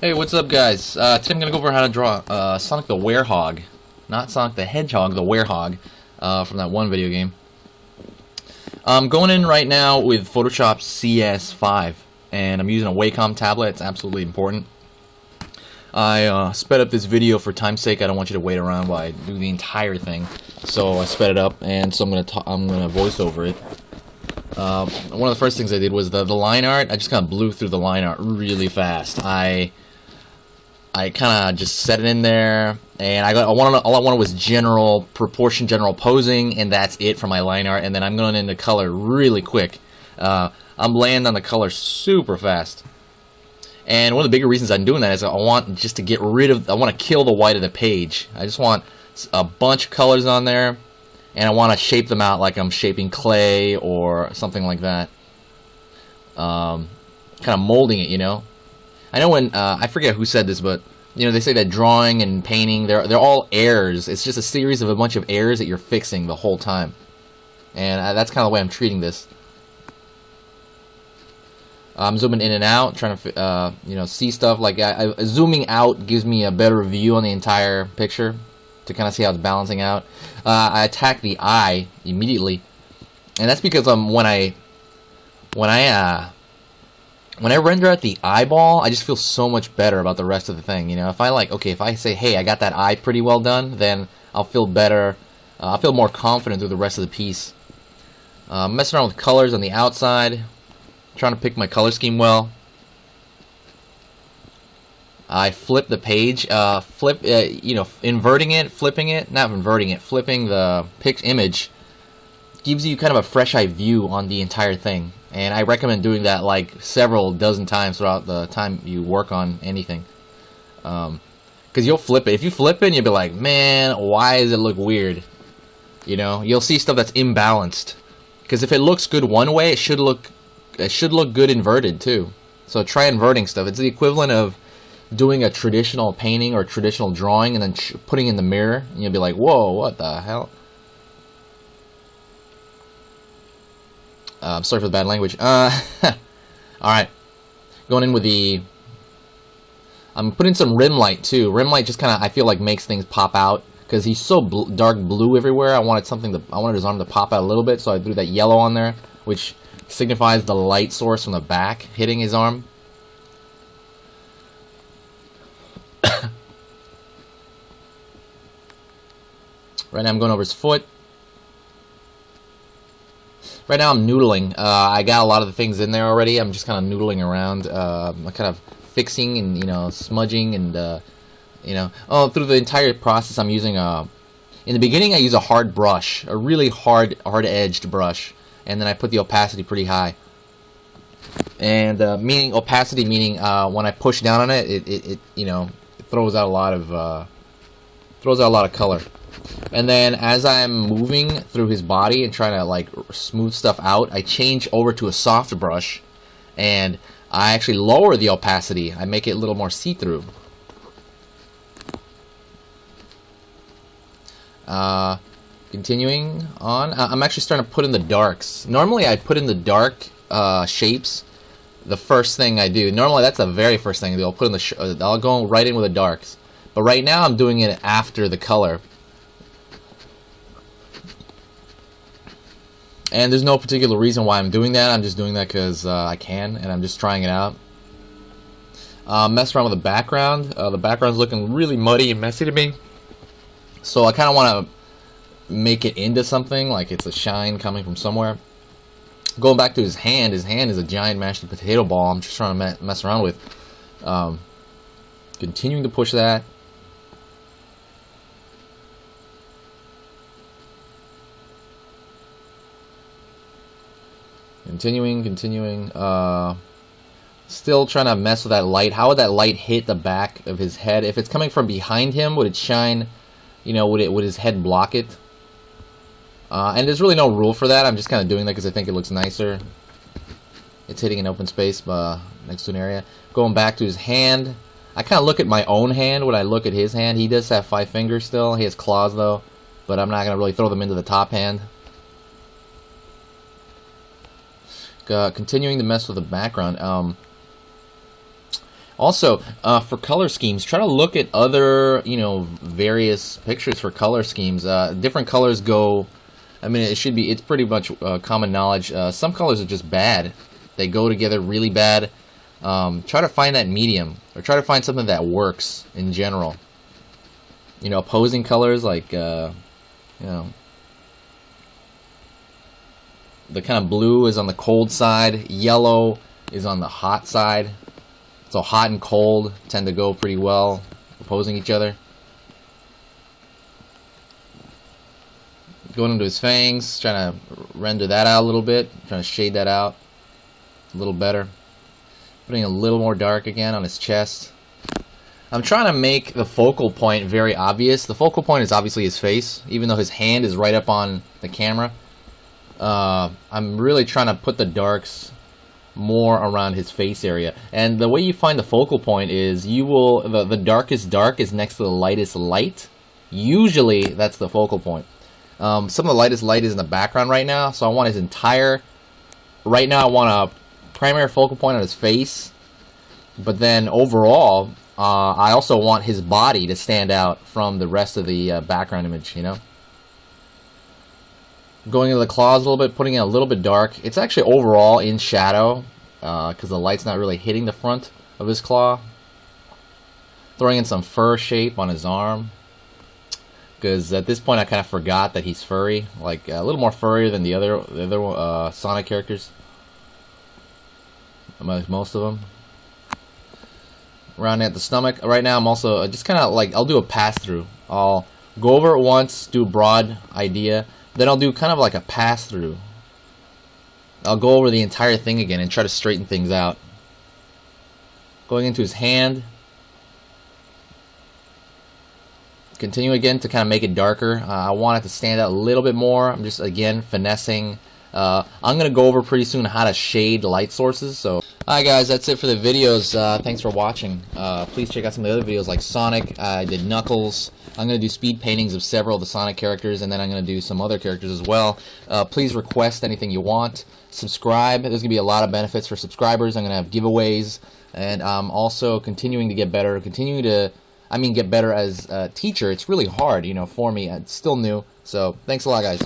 Hey, what's up, guys? Today I'm going to go over how to draw Sonic the Werehog. Not Sonic the Hedgehog, the Werehog from that one video game. I'm going in right now with Photoshop CS5, and I'm using a Wacom tablet. It's absolutely important. I sped up this video for time's sake. I don't want you to wait around while I do the entire thing. So I sped it up, and so I'm gonna voice over it. One of the first things I did was the line art. I just kind of blew through the line art really fast. I kind of just set it in there, and all I wanted was general proportion, general posing, and that's it for my line art. And then I'm going into color really quick. I'm laying on the color super fast. And one of the bigger reasons I'm doing that is I want just to I want to kill the white of the page. I just want a bunch of colors on there, and I want to shape them out like I'm shaping clay or something like that. Kind of molding it, you know. I know when I forget who said this, but you know, they say that drawing and painting, they're all errors. It's just a series of a bunch of errors that you're fixing the whole time, and that's kind of the way I'm treating this. I'm zooming in and out, trying to you know, see stuff. Like zooming out gives me a better view on the entire picture to kind of see how it's balancing out. I attack the eye immediately, and that's because when I render out the eyeball, I just feel so much better about the rest of the thing. You know, if I say, hey, I got that eye pretty well done, then I'll feel better. I'll feel more confident through the rest of the piece. Messing around with colors on the outside, trying to pick my color scheme well. I flip the page, you know, inverting it, flipping it, not inverting it, flipping the image gives you kind of a fresh eye view on the entire thing. And I recommend doing that like several dozen times throughout the time you work on anything. Because you'll flip it. If you flip it, you'll be like, man, why does it look weird? You know, you'll see stuff that's imbalanced. Because if it looks good one way, it should look good inverted too. So try inverting stuff. It's the equivalent of doing a traditional painting or traditional drawing and then putting it in the mirror. And you'll be like, whoa, what the hell? Sorry for the bad language. Alright. Going in with I'm putting some rim light too. Rim light just kind of, I feel like, makes things pop out. Because he's so dark blue everywhere. I wanted his arm to pop out a little bit. So I threw that yellow on there, which signifies the light source from the back hitting his arm. Right now I'm going over his foot. Right now I'm noodling. I got a lot of the things in there already. I'm just kind of noodling around. I'm kind of fixing and, you know, smudging and, you know. Oh, through the entire process I'm using in the beginning I use a hard brush. A really hard-edged brush. And then I put the opacity pretty high. And meaning opacity, meaning when I push down on it, it you know, it throws out a lot of color. And then as I'm moving through his body and trying to like smooth stuff out, I change over to a soft brush and I actually lower the opacity. I make it a little more see-through. Continuing on, I'm actually starting to put in the darks. Normally I put in the dark shapes the first thing I do. Normally that's the very first thing I do. I'll put in I'll go right in with the darks. But right now I'm doing it after the color. And there's no particular reason why I'm doing that. I'm just doing that because I can, and I'm just trying it out. Mess around with the background. The background's looking really muddy and messy to me. So I kind of want to make it into something, like it's a shine coming from somewhere. Going back to his hand is a giant mashed potato ball I'm just trying to mess around with. Continuing to push that. Continuing. Still trying to mess with that light. How would that light hit the back of his head? If it's coming from behind him, would it shine? You know, would his head block it? And there's really no rule for that. I'm just kind of doing that because I think it looks nicer. It's hitting an open space next to an area. Going back to his hand. I kind of look at my own hand when I look at his hand. He does have 5 fingers still. He has claws though, but I'm not going to really throw them into the top hand. Continuing to mess with the background. Also, for color schemes, try to look at other, various pictures for color schemes. Different colors go. I mean, it's pretty much common knowledge. Some colors are just bad. They go together really bad. Try to find that medium, or try to find something that works in general. Opposing colors like, the kind of blue is on the cold side, yellow is on the hot side. So hot and cold tend to go pretty well, opposing each other. Going into his fangs, trying to render that out a little bit, trying to shade that out a little better. Putting a little more dark again on his chest. I'm trying to make the focal point very obvious. The focal point is obviously his face, even though his hand is right up on the camera. I'm really trying to put the darks more around his face area. And the way you find the focal point is the darkest dark is next to the lightest light. Usually that's the focal point. Some of the lightest light is in the background right now, so I want his entire... Right now I want a primary focal point on his face, but then overall, I also want his body to stand out from the rest of the background image, Going into the claws a little bit, putting it a little bit dark. It's actually overall in shadow, because the light's not really hitting the front of his claw. Throwing in some fur shape on his arm, because at this point I kind of forgot that he's furry, like a little more furrier than the other Sonic characters. Most of them. Rounding at the stomach. Right now I'm also just kind of like, I'll do a pass through. I'll go over it once, do a broad idea, then I'll do kind of like a pass through. I'll go over the entire thing again and try to straighten things out. Going into his hand. Continue again to kind of make it darker. I want it to stand out a little bit more. I'm just, again, finessing. I'm going to go over pretty soon how to shade light sources. So, alright guys, that's it for the videos. Thanks for watching. Please check out some of the other videos like Sonic. I did Knuckles. I'm going to do speed paintings of several of the Sonic characters, and then I'm going to do some other characters as well. Please request anything you want. Subscribe. There's going to be a lot of benefits for subscribers. I'm going to have giveaways, and I'm also continuing to get better. Get better as a teacher. It's really hard, for me. It's still new. So, thanks a lot, guys.